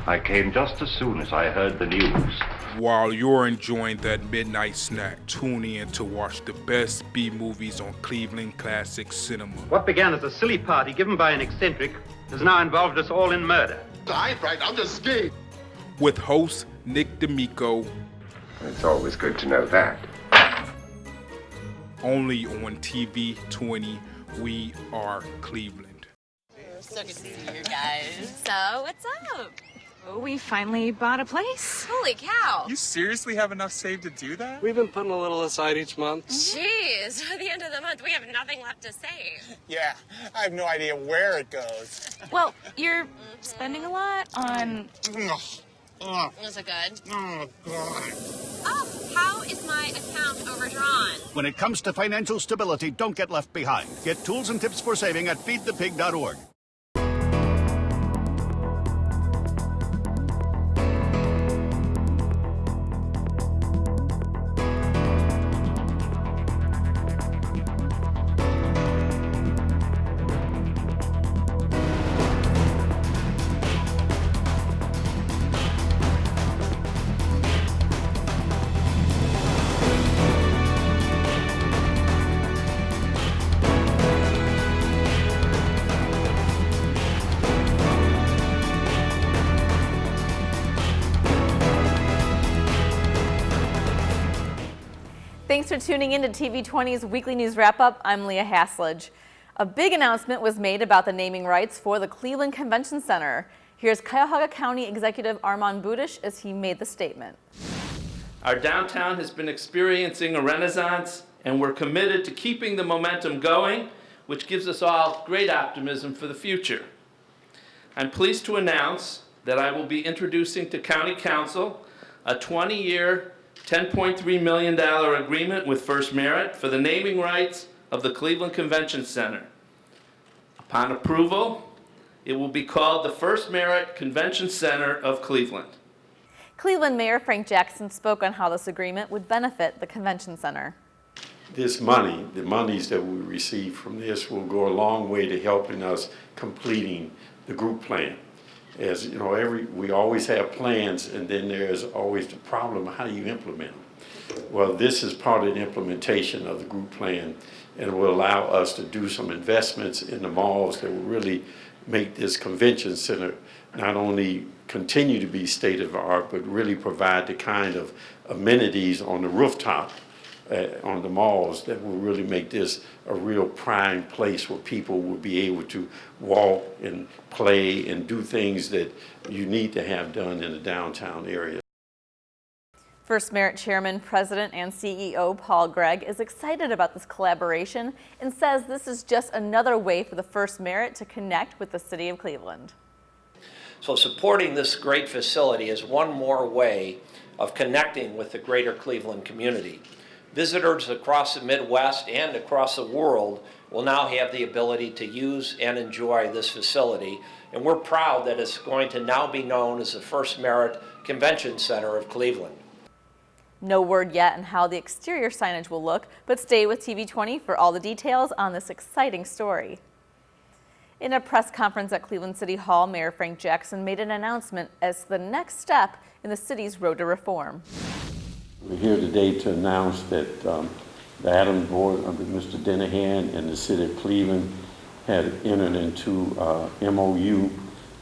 I came just as soon as I heard the news. While you're enjoying that midnight snack, tune in to watch the best B-movies on Cleveland Classic Cinema. What began as a silly party given by an eccentric has now involved us all in murder. I ain't right, I'm just scared. With host Nick D'Amico. It's always good to know that. Only on TV20, We Are Cleveland. So good to see you guys. So, what's up? Oh, we finally bought a place. Holy cow. You seriously have enough saved to do that? We've been putting a little aside each month. Jeez, at the end of the month, we have nothing left to save. Yeah, I have no idea where it goes. Well, you're spending a lot on... Is it good? Oh, God. Oh, how is my account overdrawn? When it comes to financial stability, don't get left behind. Get tools and tips for saving at feedthepig.org. Thanks for tuning in to TV20's Weekly News Wrap-Up. I'm Leah Haslage. A big announcement was made about the naming rights for the Cleveland Convention Center. Here's Cuyahoga County Executive Armand Budish as he made the statement. Our downtown has been experiencing a renaissance, and we're committed to keeping the momentum going, which gives us all great optimism for the future. I'm pleased to announce that I will be introducing to County Council a 20-year, $10.3 million agreement with First Merit for the naming rights of the Cleveland Convention Center. Upon approval, it will be called the First Merit Convention Center of Cleveland. Cleveland Mayor Frank Jackson spoke on how this agreement would benefit the convention center. This money, the monies that we receive from this will go a long way to helping us completing the group plan. As you know, we always have plans, and then there's always the problem of how you implement them. Well, this is part of the implementation of the group plan, and it will allow us to do some investments in the malls that will really make this convention center not only continue to be state of the art, but really provide the kind of amenities on the rooftop on the malls that will really make this a real prime place where people will be able to walk and play and do things that you need to have done in the downtown area. First Merit Chairman, President, and CEO Paul Gregg is excited about this collaboration and says this is just another way for the First Merit to connect with the city of Cleveland. So supporting this great facility is one more way of connecting with the greater Cleveland community. Visitors across the Midwest and across the world will now have the ability to use and enjoy this facility, and we're proud that it's going to now be known as the First Merit Convention Center of Cleveland. No word yet on how the exterior signage will look, but stay with TV20 for all the details on this exciting story. In a press conference at Cleveland City Hall, Mayor Frank Jackson made an announcement as the next step in the city's road to reform. We're here today to announce that the Adams Board under Mr. Dennehan and the City of Cleveland had entered into MOU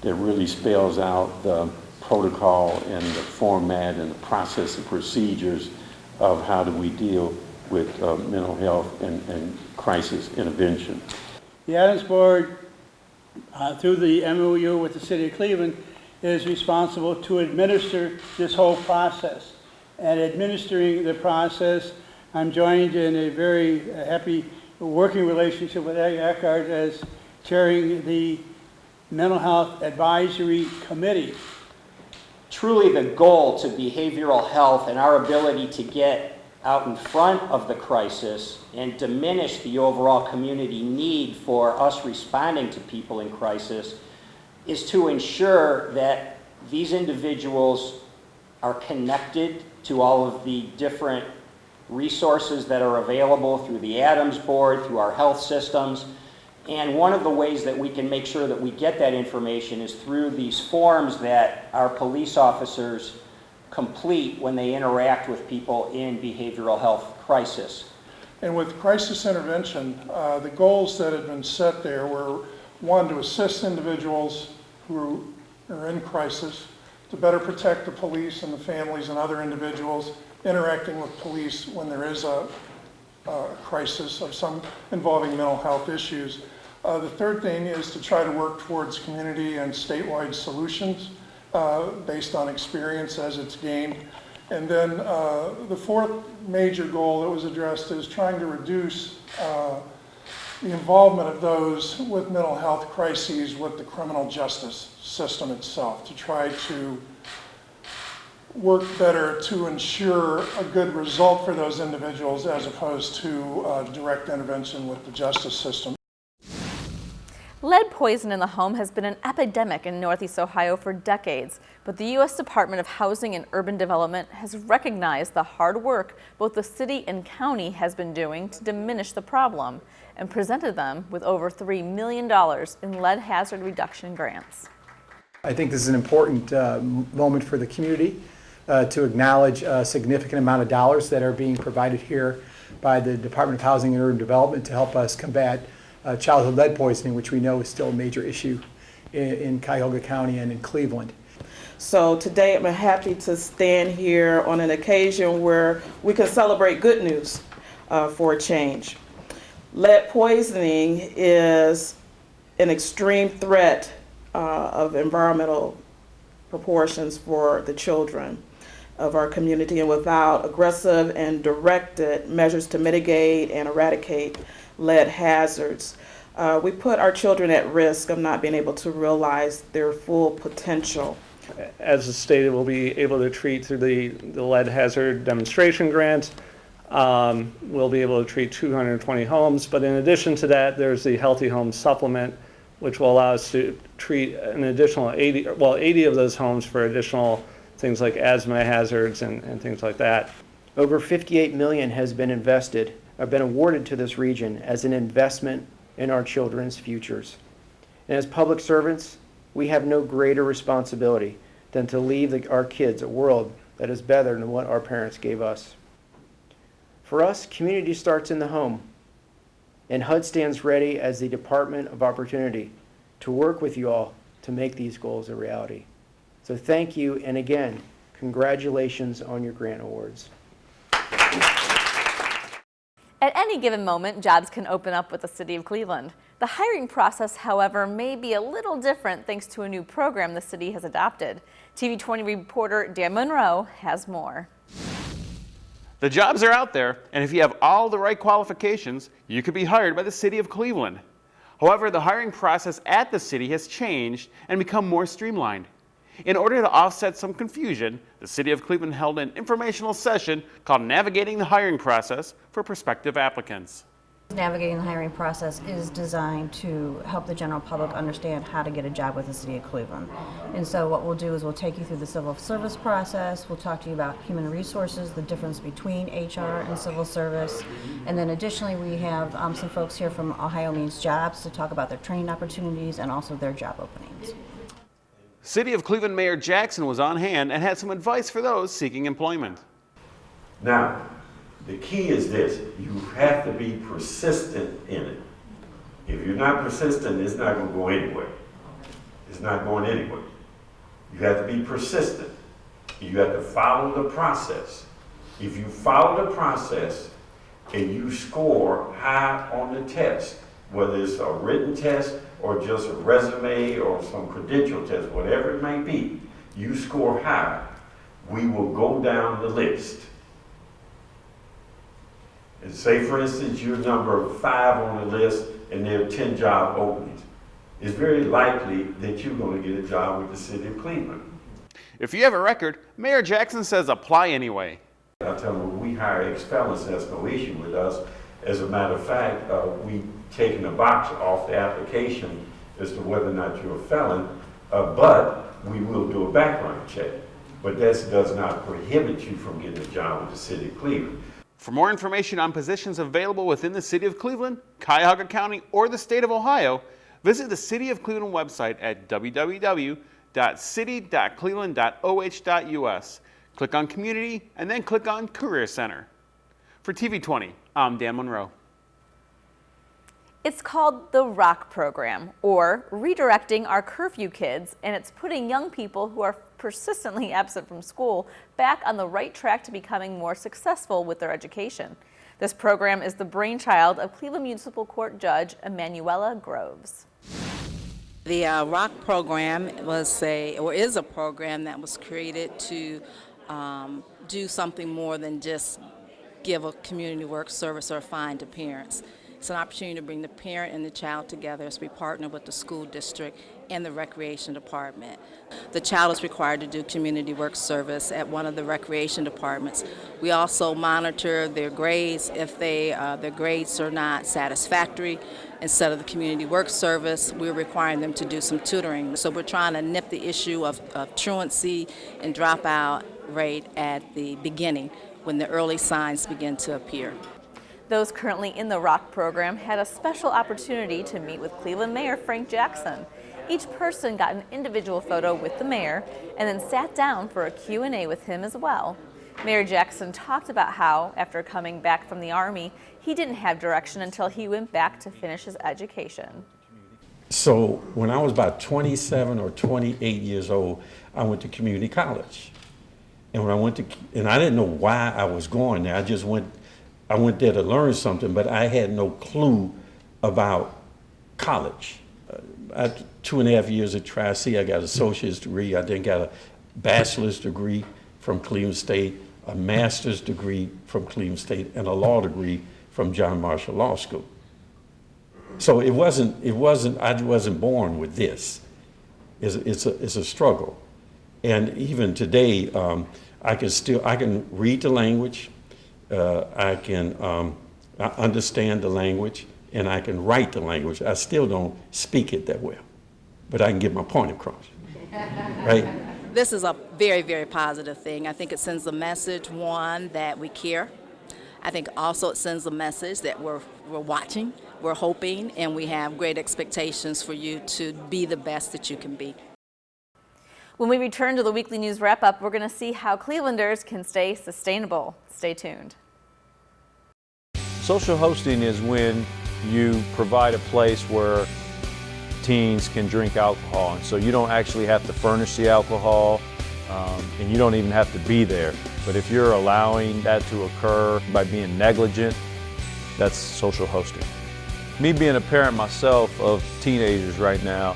that really spells out the protocol and the format and the process and procedures of how do we deal with mental health and crisis intervention. The Adams Board, through the MOU with the City of Cleveland, is responsible to administer this whole process. And administering the process, I'm joined in a very happy working relationship with Ed Eckhart as chairing the Mental Health Advisory Committee. Truly the goal to behavioral health and our ability to get out in front of the crisis and diminish the overall community need for us responding to people in crisis is to ensure that these individuals are connected to all of the different resources that are available through the Adams Board, through our health systems, And one of the ways that we can make sure that we get that information is through these forms that our police officers complete when they interact with people in behavioral health crisis. And with crisis intervention, the goals that had been set there were, one, to assist individuals who are in crisis, to better protect the police and the families and other individuals interacting with police when there is a crisis of some involving mental health issues. The third thing is to try to work towards community and statewide solutions based on experience as it's gained. And then the fourth major goal that was addressed is trying to reduce the involvement of those with mental health crises with the criminal justice system itself, to try to work better to ensure a good result for those individuals as opposed to direct intervention with the justice system. Lead poison in the home has been an epidemic in Northeast Ohio for decades, but the U.S. Department of Housing and Urban Development has recognized the hard work both the city and county has been doing to diminish the problem and presented them with over $3 million in lead hazard reduction grants. I think this is an important moment for the community to acknowledge a significant amount of dollars that are being provided here by the Department of Housing and Urban Development to help us combat childhood lead poisoning, which we know is still a major issue in Cuyahoga County and in Cleveland. So today I'm happy to stand here on an occasion where we can celebrate good news for a change. Lead poisoning is an extreme threat of environmental proportions for the children of our community, and without aggressive and directed measures to mitigate and eradicate lead hazards, we put our children at risk of not being able to realize their full potential. As stated, we'll be able to treat through the lead hazard demonstration grant. We'll be able to treat 220 homes, but in addition to that, there's the Healthy Homes Supplement, which will allow us to treat an additional 80 of those homes for additional things like asthma hazards and things like that. Over $58 million has been invested or been awarded to this region as an investment in our children's futures. And as public servants, we have no greater responsibility than to leave our kids a world that is better than what our parents gave us. For us, community starts in the home, and HUD stands ready as the Department of Opportunity to work with you all to make these goals a reality. So thank you, and again, congratulations on your grant awards. At any given moment, jobs can open up with the City of Cleveland. The hiring process, however, may be a little different thanks to a new program the city has adopted. TV20 reporter Dan Monroe has more. The jobs are out there, and if you have all the right qualifications, you could be hired by the City of Cleveland. However, the hiring process at the city has changed and become more streamlined. In order to offset some confusion, the City of Cleveland held an informational session called Navigating the Hiring Process for prospective applicants. Navigating the hiring process is designed to help the general public understand how to get a job with the City of Cleveland. And so what we'll do is we'll take you through the civil service process, we'll talk to you about human resources, the difference between HR and civil service, and then additionally we have some folks here from Ohio Means Jobs to talk about their training opportunities and also their job openings. City of Cleveland Mayor Jackson was on hand and had some advice for those seeking employment. Now, the key is this: you have to be persistent in it. If you're not persistent, it's not going to go anywhere. It's not going anywhere. You have to be persistent. You have to follow the process. If you follow the process and you score high on the test, whether it's a written test or just a resume or some credential test, whatever it may be, you score high, we will go down the list. And say, for instance, you're number 5 on the list and there are 10 job openings. It's very likely that you're going to get a job with the City of Cleveland. If you have a record, Mayor Jackson says apply anyway. I tell them, when we hire ex-felons, that's no issue with us. As a matter of fact, we taken a box off the application as to whether or not you're a felon, but we will do a background check. But that does not prohibit you from getting a job with the City of Cleveland. For more information on positions available within the City of Cleveland, Cuyahoga County, or the state of Ohio, visit the City of Cleveland website at www.city.cleveland.oh.us. Click on Community and then click on Career Center. For TV20, I'm Dan Monroe. It's called the ROCK program, or Redirecting Our Curfew Kids, and it's putting young people who are persistently absent from school back on the right track to becoming more successful with their education. This program is the brainchild of Cleveland Municipal Court Judge Emanuela Groves. The ROCK program is a program that was created to do something more than just give a community work service or a fine to parents. It's an opportunity to bring the parent and the child together as we partner with the school district and the recreation department. The child is required to do community work service at one of the recreation departments. We also monitor their grades. If their grades are not satisfactory, instead of the community work service, we're requiring them to do some tutoring. So we're trying to nip the issue of truancy and dropout rate at the beginning when the early signs begin to appear. Those currently in the ROCK program had a special opportunity to meet with Cleveland Mayor Frank Jackson. Each person got an individual photo with the mayor and then sat down for a Q&A with him as well. Mayor Jackson talked about how, after coming back from the Army, he didn't have direction until he went back to finish his education. So when I was about 27 or 28 years old, I went to community college. And when I went to, and I didn't know why I was going there. I went there to learn something, but I had no clue about college. After 2.5 years at Tri-C, I got an associate's degree. I then got a bachelor's degree from Cleveland State, a master's degree from Cleveland State, and a law degree from John Marshall Law School. So I wasn't born with this. It's a struggle. And even today, I can read the language, I can understand the language, and I can write the language. I still don't speak it that well, but I can get my point across, right? This is a very, very positive thing. I think it sends the message, one, that we care. I think also it sends the message that we're watching, we're hoping, and we have great expectations for you to be the best that you can be. When we return to the weekly news wrap-up, we're going to see how Clevelanders can stay sustainable. Stay tuned. Social hosting is when you provide a place where teens can drink alcohol, and so you don't actually have to furnish the alcohol, and you don't even have to be there. But if you're allowing that to occur by being negligent, that's social hosting. Me being a parent myself of teenagers right now,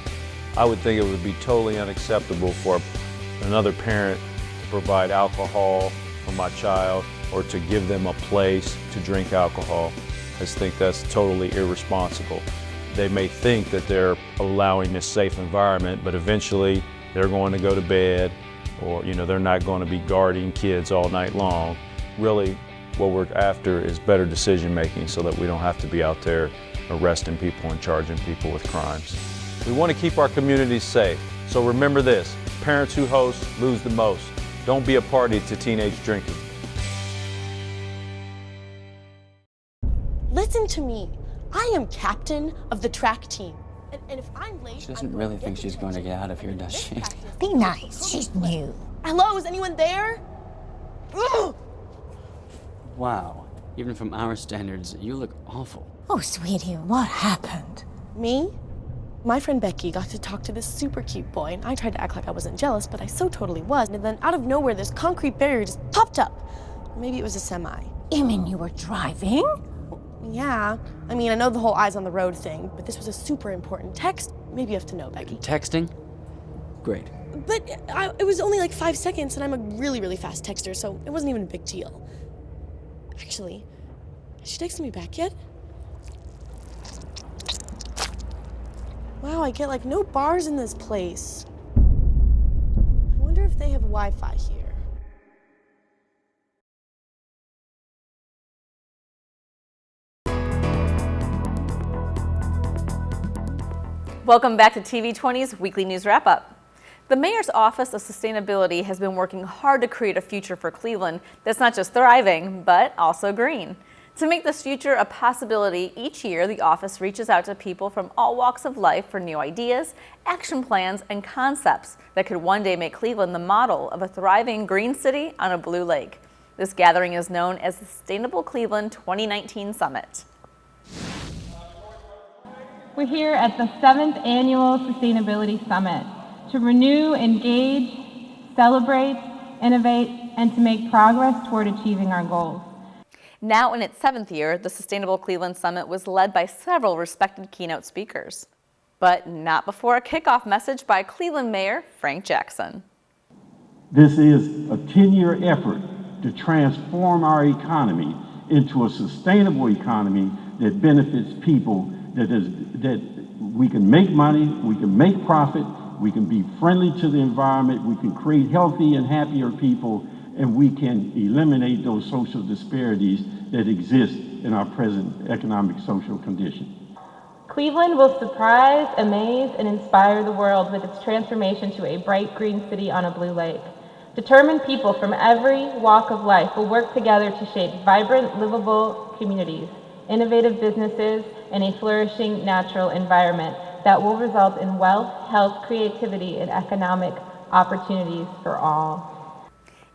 I would think it would be totally unacceptable for another parent to provide alcohol for my child or to give them a place to drink alcohol. I just think that's totally irresponsible. They may think that they're allowing this safe environment, but eventually they're going to go to bed, or they're not going to be guarding kids all night long. Really, what we're after is better decision making so that we don't have to be out there arresting people and charging people with crimes. We want to keep our communities safe, so remember this: parents who host lose the most. Don't be a party to teenage drinking. Listen to me. I am captain of the track team. And if I'm late, She doesn't really think she's going to get out of here, does she? Be nice. She's new. Hello, is anyone there? Ugh! Wow. Even from our standards, you look awful. Oh, sweetie, what happened? Me? My friend Becky got to talk to this super cute boy, and I tried to act like I wasn't jealous, but I so totally was. And then out of nowhere, this concrete barrier just popped up. Or maybe it was a semi. You mean you were driving? Yeah. I mean, I know the whole eyes on the road thing, but this was a super important text. Maybe you have to know, Becky. Texting? Great. But it was only like 5 seconds, and I'm a really, really fast texter, so it wasn't even a big deal. Actually, has she texted me back yet? Wow, I get like no bars in this place. I wonder if they have Wi-Fi here. Welcome back to TV20's Weekly News Wrap-Up. The Mayor's Office of Sustainability has been working hard to create a future for Cleveland that's not just thriving, but also green. To make this future a possibility, each year the office reaches out to people from all walks of life for new ideas, action plans, and concepts that could one day make Cleveland the model of a thriving green city on a blue lake. This gathering is known as the Sustainable Cleveland 2019 Summit. We're here at the 7th Annual Sustainability Summit to renew, engage, celebrate, innovate, and to make progress toward achieving our goals. Now in its 7th year, the Sustainable Cleveland Summit was led by several respected keynote speakers. But not before a kickoff message by Cleveland Mayor Frank Jackson. This is a 10-year effort to transform our economy into a sustainable economy that benefits people, that we can make money, we can make profit, we can be friendly to the environment, we can create healthy and happier people, and we can eliminate those social disparities that exist in our present economic social condition. Cleveland will surprise, amaze, and inspire the world with its transformation to a bright green city on a blue lake. Determined people from every walk of life will work together to shape vibrant, livable communities, innovative businesses, and a flourishing natural environment that will result in wealth, health, creativity, and economic opportunities for all.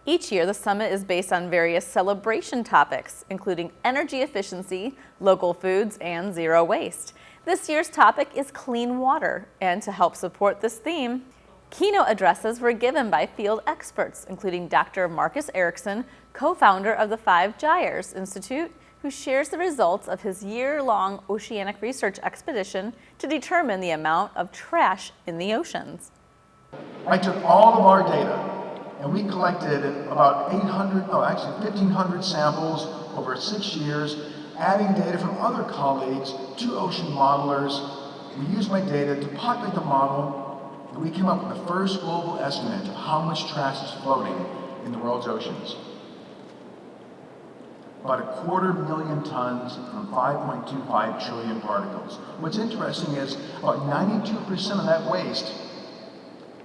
Each year, the summit is based on various celebration topics, including energy efficiency, local foods, and zero waste. This year's topic is clean water, and to help support this theme, keynote addresses were given by field experts, including Dr. Marcus Erickson, co-founder of the Five Gyres Institute, who shares the results of his year-long oceanic research expedition to determine the amount of trash in the oceans. I took all of our data and we collected about 1,500 samples over 6 years, adding data from other colleagues to ocean modelers. We used my data to populate the model, and we came up with the first global estimate of how much trash is floating in the world's oceans. About 250,000 tons from 5.25 trillion particles. What's interesting is about 92% of that waste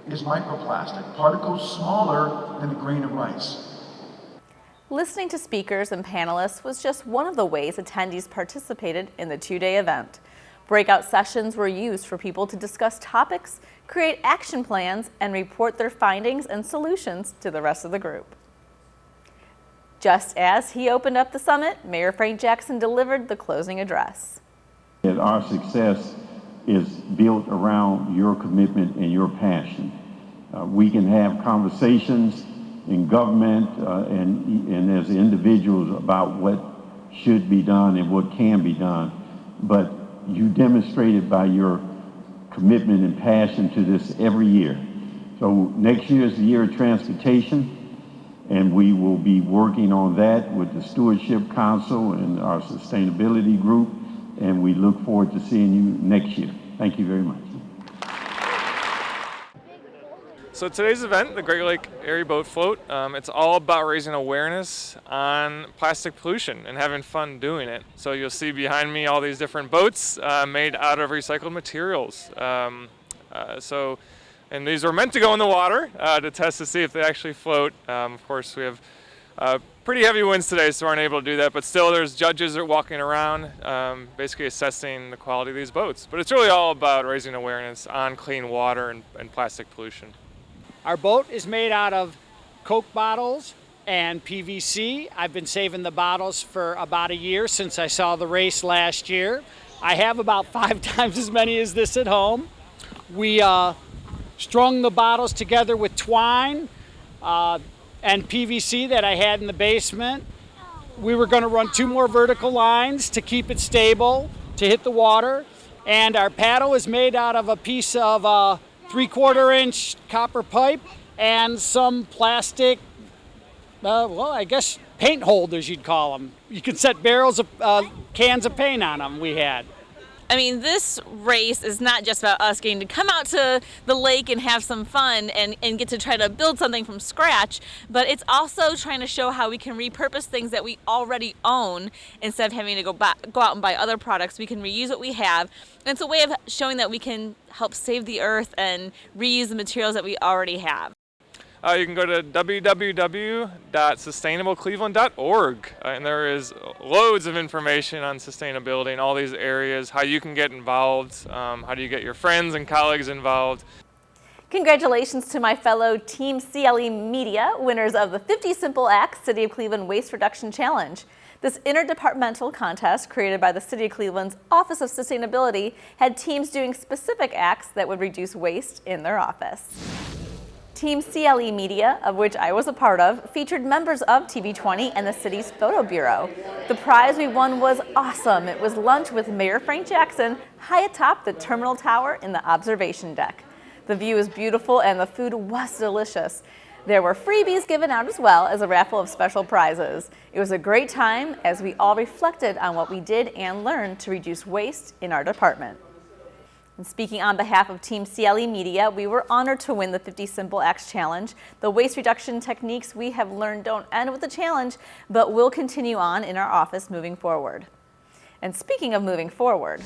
is microplastic, particles smaller than a grain of rice. Listening to speakers and panelists was just one of the ways attendees participated in the two-day event. Breakout sessions were used for people to discuss topics, create action plans, and report their findings and solutions to the rest of the group. Just as he opened up the summit, Mayor Frank Jackson delivered the closing address. Our success is built around your commitment and your passion. We can have conversations in government and as individuals about what should be done and what can be done, but you demonstrated by your commitment and passion to this every year. So next year is the year of transportation, and we will be working on that with the Stewardship Council and our sustainability group, and we look forward to seeing you next year. Thank you very much. So today's event, the Great Lake Area Boat Float, it's all about raising awareness on plastic pollution and having fun doing it. So you'll see behind me all these different boats made out of recycled materials. And these were meant to go in the water to test to see if they actually float. Of course, we have pretty heavy winds today, so we aren't able to do that. But still, there's judges that are walking around, basically assessing the quality of these boats. But it's really all about raising awareness on clean water and plastic pollution. Our boat is made out of Coke bottles and PVC. I've been saving the bottles for about a year since I saw the race last year. I have about 5 times as many as this at home. We strung the bottles together with twine and PVC that I had in the basement. We were going to run 2 more vertical lines to keep it stable, to hit the water. And our paddle is made out of a piece of 3/4-inch copper pipe and some plastic, I guess paint holders you'd call them. You can set barrels of cans of paint on them we had. I mean, this race is not just about us getting to come out to the lake and have some fun and get to try to build something from scratch, but it's also trying to show how we can repurpose things that we already own instead of having to go out and buy other products. We can reuse what we have. And it's a way of showing that we can help save the earth and reuse the materials that we already have. You can go to www.sustainablecleveland.org, and there is loads of information on sustainability in all these areas, how you can get involved, how do you get your friends and colleagues involved. Congratulations to my fellow Team CLE Media, winners of the 50 Simple Acts City of Cleveland Waste Reduction Challenge. This interdepartmental contest, created by the City of Cleveland's Office of Sustainability, had teams doing specific acts that would reduce waste in their office. Team CLE Media, of which I was a part of, featured members of TV20 and the city's photo bureau. The prize we won was awesome. It was lunch with Mayor Frank Jackson high atop the terminal tower in the observation deck. The view is beautiful and the food was delicious. There were freebies given out as well as a raffle of special prizes. It was a great time as we all reflected on what we did and learned to reduce waste in our department. And speaking on behalf of Team CLE Media, we were honored to win the 50 Simple Acts Challenge. The waste reduction techniques we have learned don't end with the challenge, but will continue on in our office moving forward. And speaking of moving forward,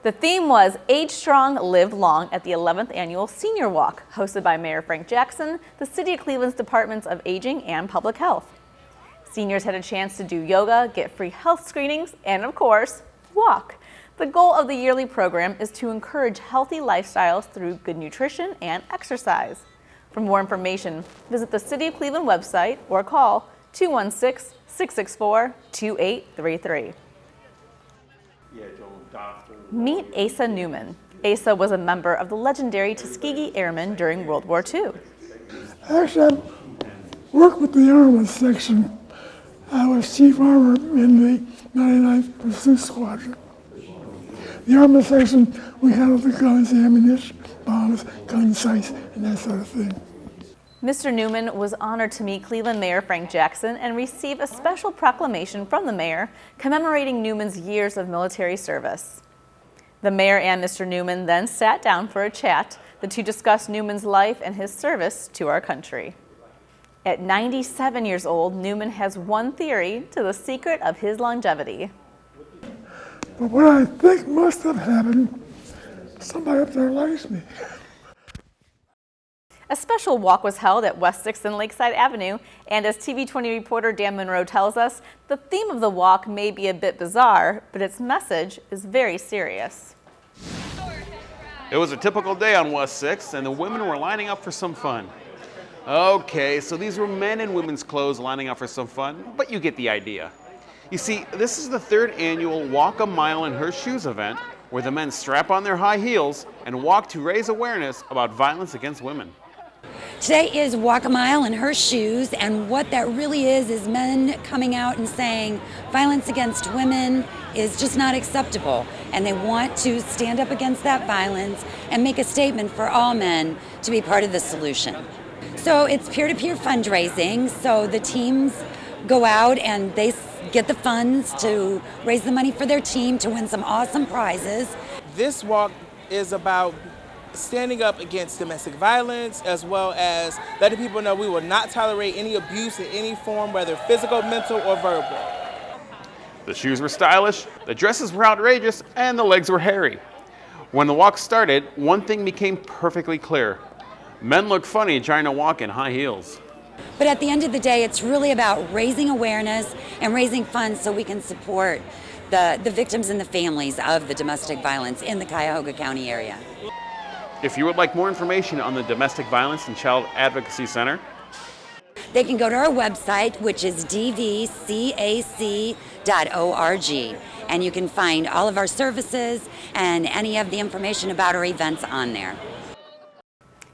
the theme was Age Strong, Live Long at the 11th Annual Senior Walk, hosted by Mayor Frank Jackson, the City of Cleveland's Departments of Aging and Public Health. Seniors had a chance to do yoga, get free health screenings, and of course, walk. The goal of the yearly program is to encourage healthy lifestyles through good nutrition and exercise. For more information, visit the City of Cleveland website or call 216-664-2833. Meet Asa Newman. Asa was a member of the legendary Tuskegee Airmen during World War II. Actually, I worked with the Armament Section. I was Chief Armor in the 99th Pursuit Squadron. The Armament Section, we handled the guns, ammunition, bombs, gun sights, and that sort of thing. Mr. Newman was honored to meet Cleveland Mayor Frank Jackson and receive a special proclamation from the mayor commemorating Newman's years of military service. The mayor and Mr. Newman then sat down for a chat, the two discussed Newman's life and his service to our country. At 97 years old, Newman has one theory to the secret of his longevity. But what I think must have happened, somebody up there likes me. A special walk was held at West 6th and Lakeside Avenue, and as TV20 reporter Dan Monroe tells us, the theme of the walk may be a bit bizarre, but its message is very serious. It was a typical day on West 6th, and the women were lining up for some fun. Okay, so these were men in women's clothes lining up for some fun, but you get the idea. You see, this is the third annual Walk a Mile in Her Shoes event, where the men strap on their high heels and walk to raise awareness about violence against women. Today is Walk a Mile in Her Shoes, and what that really is men coming out and saying violence against women is just not acceptable, and they want to stand up against that violence and make a statement for all men to be part of the solution. So it's peer-to-peer fundraising, so the teams go out and they get the funds to raise the money for their team to win some awesome prizes. This walk is about standing up against domestic violence, as well as letting people know we will not tolerate any abuse in any form, whether physical, mental, or verbal. The shoes were stylish, the dresses were outrageous, and the legs were hairy. When the walk started, one thing became perfectly clear. Men look funny trying to walk in high heels. But at the end of the day, it's really about raising awareness and raising funds so we can support the victims and the families of the domestic violence in the Cuyahoga County area. If you would like more information on the Domestic Violence and Child Advocacy Center, they can go to our website, which is dvcac.org, and you can find all of our services and any of the information about our events on there.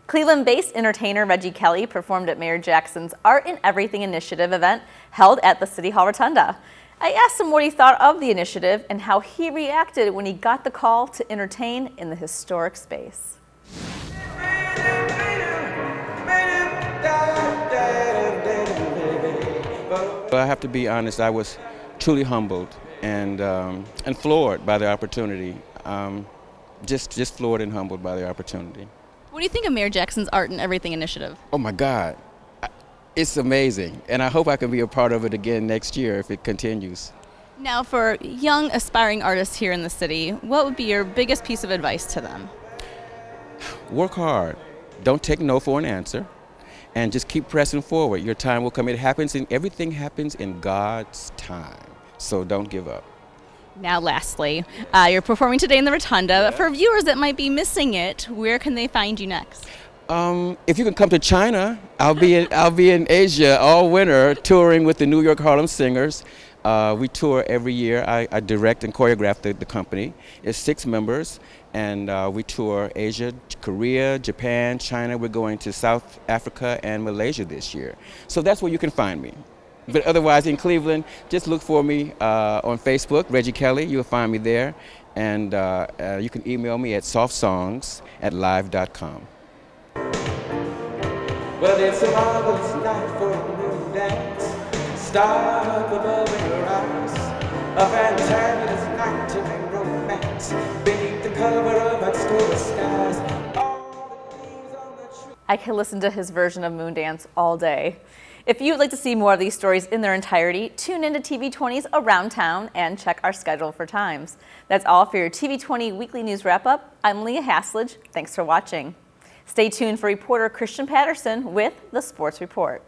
Cleveland-based entertainer Reggie Kelly performed at Mayor Jackson's Art in Everything Initiative event held at the City Hall Rotunda. I asked him what he thought of the initiative and how he reacted when he got the call to entertain in the historic space. I have to be honest, I was truly humbled and floored by the opportunity. Just floored and humbled by the opportunity. What do you think of Mayor Jackson's Art in Everything initiative? Oh my God, it's amazing, and I hope I can be a part of it again next year if it continues. Now, for young aspiring artists here in the city, what would be your biggest piece of advice to them? Work hard. Don't take no for an answer, and just keep pressing forward. Your time will come. It happens, and everything happens in God's time. So don't give up. Now, lastly, you're performing today in the Rotunda. For viewers that might be missing it, where can they find you next? If you can come to China, I'll be in Asia all winter touring with the New York Harlem Singers. We tour every year. I direct and choreograph the company. It's 6 members, and we tour Asia, Korea, Japan, China. We're going to South Africa and Malaysia this year. So that's where you can find me. But otherwise, in Cleveland, just look for me on Facebook, Reggie Kelly. You'll find me there. And you can email me at softsongs@live.com. Well, it's a marvelous night for a moon dance. Star up above in your eyes. A fantabulous night to make romance beneath the cover of October skies. I can listen to his version of Moondance all day. If you'd like to see more of these stories in their entirety, tune into TV20's Around Town and check our schedule for times. That's all for your TV20 Weekly News Wrap-Up. I'm Leah Haslage. Thanks for watching. Stay tuned for reporter Christian Patterson with the Sports Report.